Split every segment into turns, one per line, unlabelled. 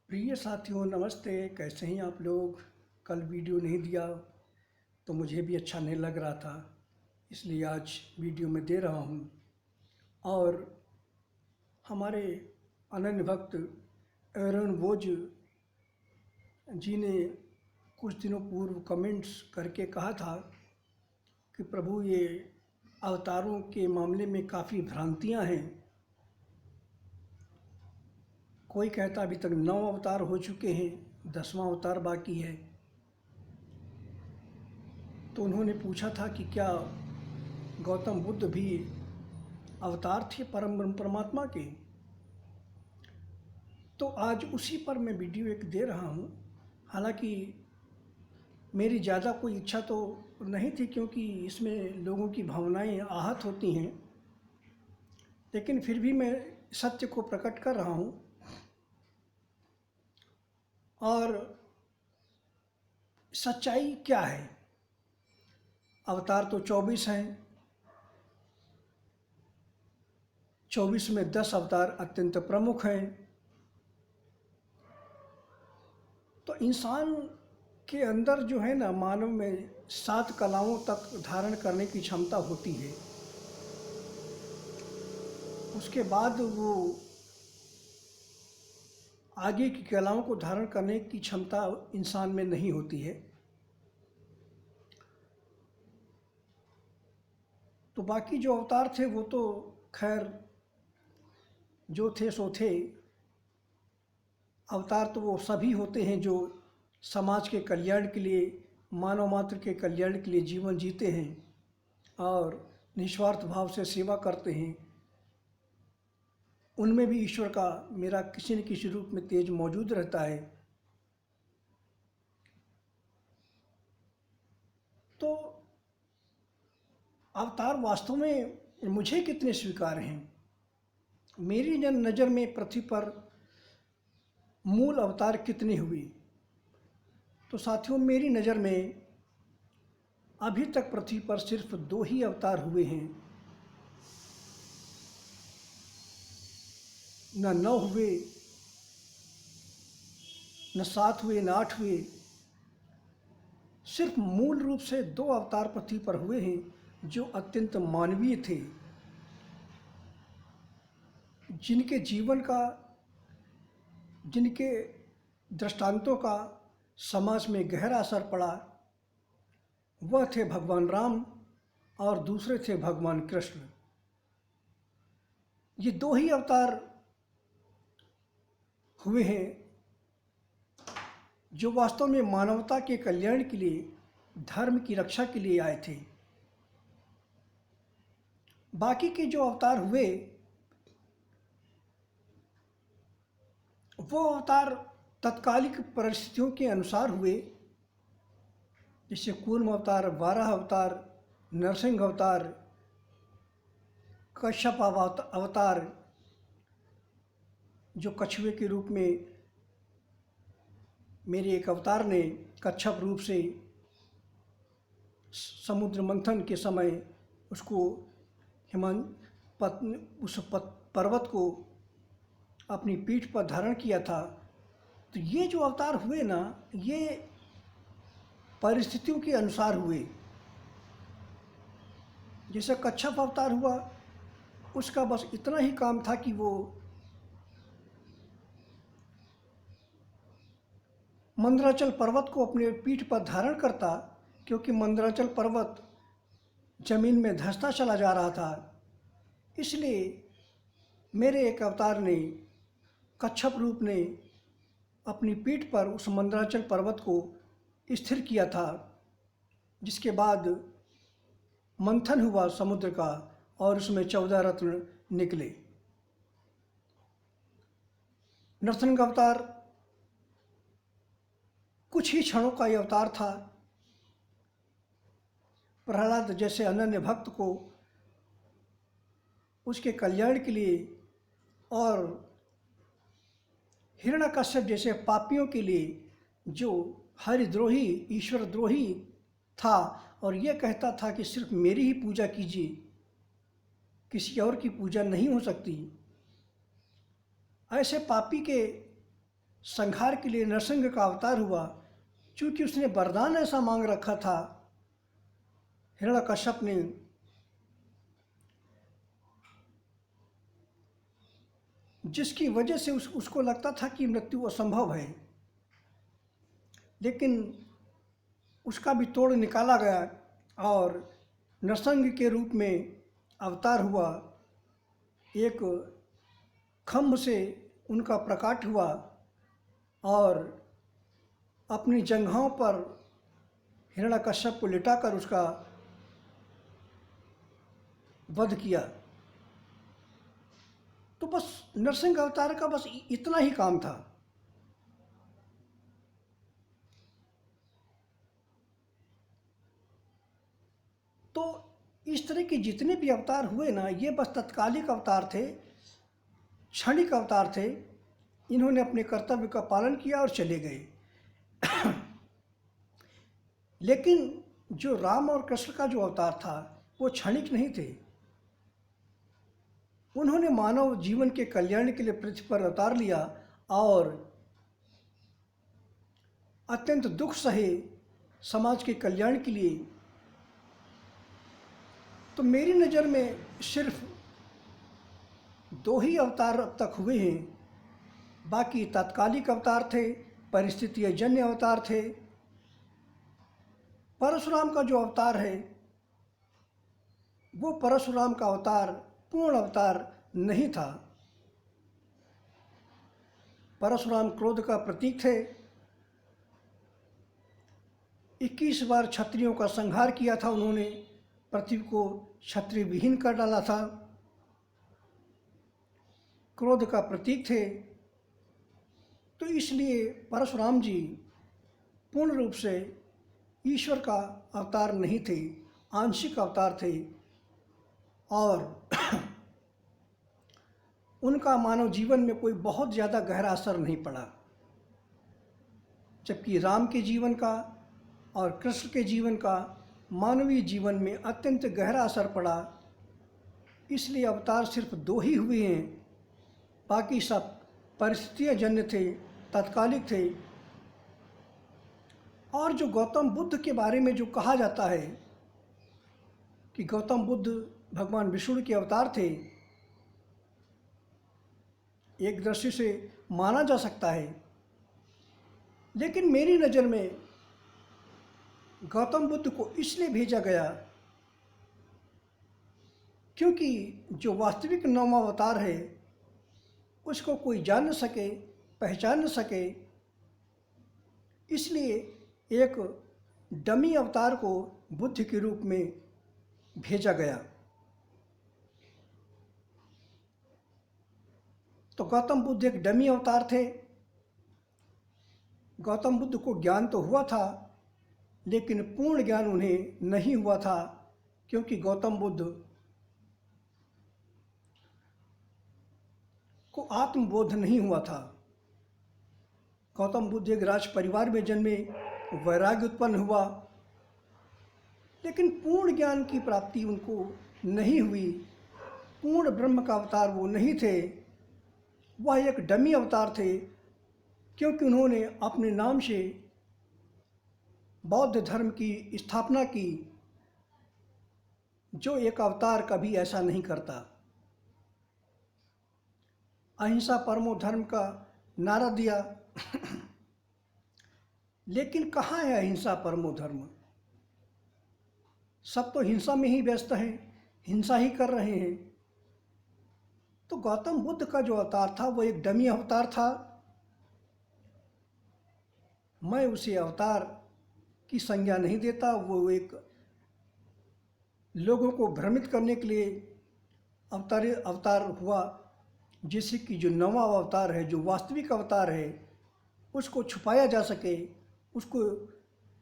प्रिय साथियों नमस्ते। कैसे हैं आप लोग। कल वीडियो नहीं दिया तो मुझे भी अच्छा नहीं लग रहा था, इसलिए आज वीडियो में दे रहा हूँ। और हमारे अनन्य भक्त एरन वोज जी ने कुछ दिनों पूर्व कमेंट्स करके कहा था कि प्रभु ये अवतारों के मामले में काफ़ी भ्रांतियाँ हैं। कोई कहता अभी तक 9 अवतार हो चुके हैं, 10वां अवतार बाकी है। तो उन्होंने पूछा था कि क्या गौतम बुद्ध भी अवतार थे परम परमात्मा के। तो आज उसी पर मैं वीडियो एक दे रहा हूँ। हालांकि मेरी ज़्यादा कोई इच्छा तो नहीं थी, क्योंकि इसमें लोगों की भावनाएं आहत होती हैं, लेकिन फिर भी मैं सत्य को प्रकट कर रहा हूँ। और सच्चाई क्या है। अवतार तो 24 हैं, 24 में 10 अवतार अत्यंत प्रमुख हैं। तो इंसान के अंदर जो है ना, मानव में 7 कलाओं तक धारण करने की क्षमता होती है। उसके बाद वो आगे की कलाओं को धारण करने की क्षमता इंसान में नहीं होती है। तो बाकी जो अवतार थे वो तो खैर जो थे सो थे। अवतार तो वो सभी होते हैं जो समाज के कल्याण के लिए, मानव मात्र के कल्याण के लिए जीवन जीते हैं और निस्वार्थ भाव से सेवा करते हैं। उनमें भी ईश्वर का मेरा किसी न किसी रूप में तेज मौजूद रहता है। तो अवतार वास्तव में मुझे कितने स्वीकार हैं। मेरी नज़र में पृथ्वी पर मूल अवतार कितने हुए। तो साथियों, मेरी नज़र में अभी तक पृथ्वी पर सिर्फ 2 ही अवतार हुए हैं। न 9 हुए, न 7 हुए, न 8 हुए। सिर्फ मूल रूप से 2 अवतार पृथ्वी पर हुए हैं जो अत्यंत मानवीय थे, जिनके जीवन का, जिनके दृष्टांतों का समाज में गहरा असर पड़ा। वह थे भगवान राम और दूसरे थे भगवान कृष्ण। ये 2 ही अवतार हुए हैं जो वास्तव में मानवता के कल्याण के लिए, धर्म की रक्षा के लिए आए थे। बाकी के जो अवतार हुए वो अवतार तत्कालिक परिस्थितियों के अनुसार हुए, जैसे कूर्म अवतार, वाराह अवतार, नरसिंह अवतार, कश्यप अवतार, जो कछुए के रूप में मेरे एक अवतार ने कच्छप रूप से समुद्र मंथन के समय उसको उस पर्वत को अपनी पीठ पर धारण किया था। तो ये जो अवतार हुए ना, ये परिस्थितियों के अनुसार हुए। जैसे कच्छप अवतार हुआ, उसका बस इतना ही काम था कि वो मंदराचल पर्वत को अपने पीठ पर धारण करता, क्योंकि मंदराचल पर्वत जमीन में धंसता चला जा रहा था। इसलिए मेरे एक अवतार ने, कच्छप रूप ने, अपनी पीठ पर उस मंदराचल पर्वत को स्थिर किया था, जिसके बाद मंथन हुआ समुद्र का और उसमें 14 रत्न निकले। नरसिंह अवतार कुछ ही क्षणों का यह अवतार था। प्रहलाद जैसे अनन्य भक्त को उसके कल्याण के लिए और हिरण्यकश्यप जैसे पापियों के लिए, जो हरिद्रोही, ईश्वर द्रोही था और यह कहता था कि सिर्फ मेरी ही पूजा कीजिए, किसी और की पूजा नहीं हो सकती, ऐसे पापी के संहार के लिए नरसिंह का अवतार हुआ, क्योंकि उसने वरदान ऐसा मांग रखा था हिरण्यकश्यप ने, जिसकी वजह से उसको लगता था कि मृत्यु असंभव है, लेकिन उसका भी तोड़ निकाला गया और नरसिंह के रूप में अवतार हुआ। एक खम्भ से उनका प्रकाट हुआ और अपनी जंघों पर हिरण्यकश्यप को लिटाकर उसका वध किया। तो बस नरसिंह अवतार का बस इतना ही काम था। तो इस तरह के जितने भी अवतार हुए ना, ये बस तत्कालिक अवतार थे, क्षणिक अवतार थे। इन्होंने अपने कर्तव्य का पालन किया और चले गए। लेकिन जो राम और कृष्ण का जो अवतार था वो क्षणिक नहीं थे। उन्होंने मानव जीवन के कल्याण के लिए पृथ्वी पर अवतार लिया और अत्यंत दुख सहे समाज के कल्याण के लिए। तो मेरी नज़र में सिर्फ 2 ही अवतार अब तक हुए हैं, बाकी तात्कालिक अवतार थे, परिस्थिति जन्य अवतार थे। परशुराम का जो अवतार है वो परशुराम का अवतार पूर्ण अवतार नहीं था। परशुराम क्रोध का प्रतीक थे। 21 बार क्षत्रियों का संहार किया था उन्होंने, पृथ्वी को क्षत्रिय विहीन कर डाला था। क्रोध का प्रतीक थे। तो इसलिए परशुराम जी पूर्ण रूप से ईश्वर का अवतार नहीं थे, आंशिक अवतार थे और उनका मानव जीवन में कोई बहुत ज़्यादा गहरा असर नहीं पड़ा। जबकि राम के जीवन का और कृष्ण के जीवन का मानवीय जीवन में अत्यंत गहरा असर पड़ा। इसलिए अवतार सिर्फ 2 ही हुए हैं, बाकी सब परिस्थितियाँ जन्य थे, तात्कालिक थे। और जो गौतम बुद्ध के बारे में जो कहा जाता है कि गौतम बुद्ध भगवान विष्णु के अवतार थे, एक दृष्टि से माना जा सकता है, लेकिन मेरी नज़र में गौतम बुद्ध को इसलिए भेजा गया क्योंकि जो वास्तविक 9वां अवतार है उसको कोई जान न सके, पहचान न सके। इसलिए एक डमी अवतार को बुद्ध के रूप में भेजा गया। तो गौतम बुद्ध एक डमी अवतार थे। गौतम बुद्ध को ज्ञान तो हुआ था, लेकिन पूर्ण ज्ञान उन्हें नहीं हुआ था, क्योंकि गौतम बुद्ध को आत्मबोध नहीं हुआ था। गौतम बुद्ध एक राज परिवार में जन्मे, वैराग्य उत्पन्न हुआ, लेकिन पूर्ण ज्ञान की प्राप्ति उनको नहीं हुई। पूर्ण ब्रह्म का अवतार वो नहीं थे, वह एक डमी अवतार थे, क्योंकि उन्होंने अपने नाम से बौद्ध धर्म की स्थापना की, जो एक अवतार कभी ऐसा नहीं करता। अहिंसा परमो धर्म का नारा दिया। लेकिन कहाँ है अहिंसा परमो धर्म? सब तो हिंसा में ही व्यस्त हैं, हिंसा ही कर रहे हैं। तो गौतम बुद्ध का जो अवतार था वो एक डमी अवतार था। मैं उसे अवतार की संज्ञा नहीं देता। वो एक लोगों को भ्रमित करने के लिए अवतार हुआ, जिससे कि जो 9वां अवतार है, जो वास्तविक अवतार है, उसको छुपाया जा सके,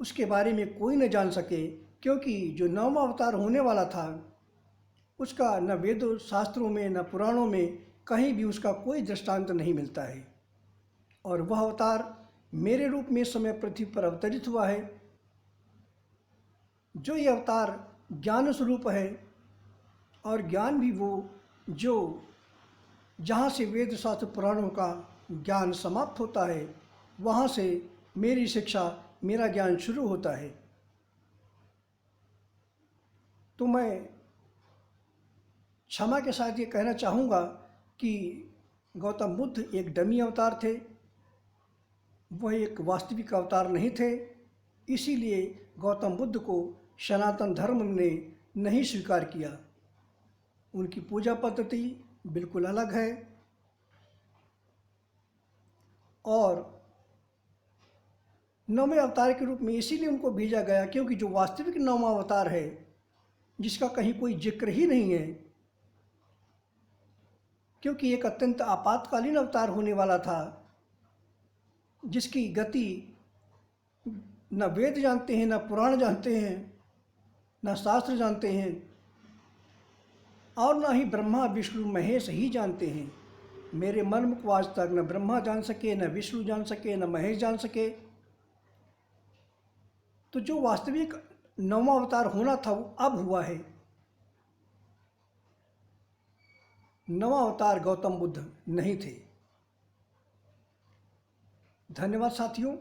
उसके बारे में कोई न जान सके। क्योंकि जो 9वां अवतार होने वाला था उसका न वेद शास्त्रों में न पुराणों में कहीं भी उसका कोई दृष्टांत नहीं मिलता है। और वह अवतार मेरे रूप में इस समय पृथ्वी पर अवतरित हुआ है। जो ये अवतार ज्ञान स्वरूप है, और ज्ञान भी वो जो जहाँ से वेद शास्त्र पुराणों का ज्ञान समाप्त होता है, वहाँ से मेरी शिक्षा, मेरा ज्ञान शुरू होता है। तो मैं क्षमा के साथ ये कहना चाहूँगा कि गौतम बुद्ध एक डमी अवतार थे, वह एक वास्तविक अवतार नहीं थे। इसीलिए गौतम बुद्ध को सनातन धर्म ने नहीं स्वीकार किया। उनकी पूजा पद्धति बिल्कुल अलग है और नौवें अवतार के रूप में इसीलिए उनको भेजा गया क्योंकि जो वास्तविक नौवां अवतार है, जिसका कहीं कोई जिक्र ही नहीं है, क्योंकि एक अत्यंत आपातकालीन अवतार होने वाला था, जिसकी गति न वेद जानते हैं, न पुराण जानते हैं, न शास्त्र जानते हैं और न ही ब्रह्मा विष्णु महेश ही जानते हैं। मेरे मर्म को आज तक न ब्रह्मा जान सके, न विष्णु जान सके, न महेश जान सके। तो जो वास्तविक नौवां अवतार होना था वो अब हुआ है। नौवां अवतार गौतम बुद्ध नहीं थे। धन्यवाद साथियों।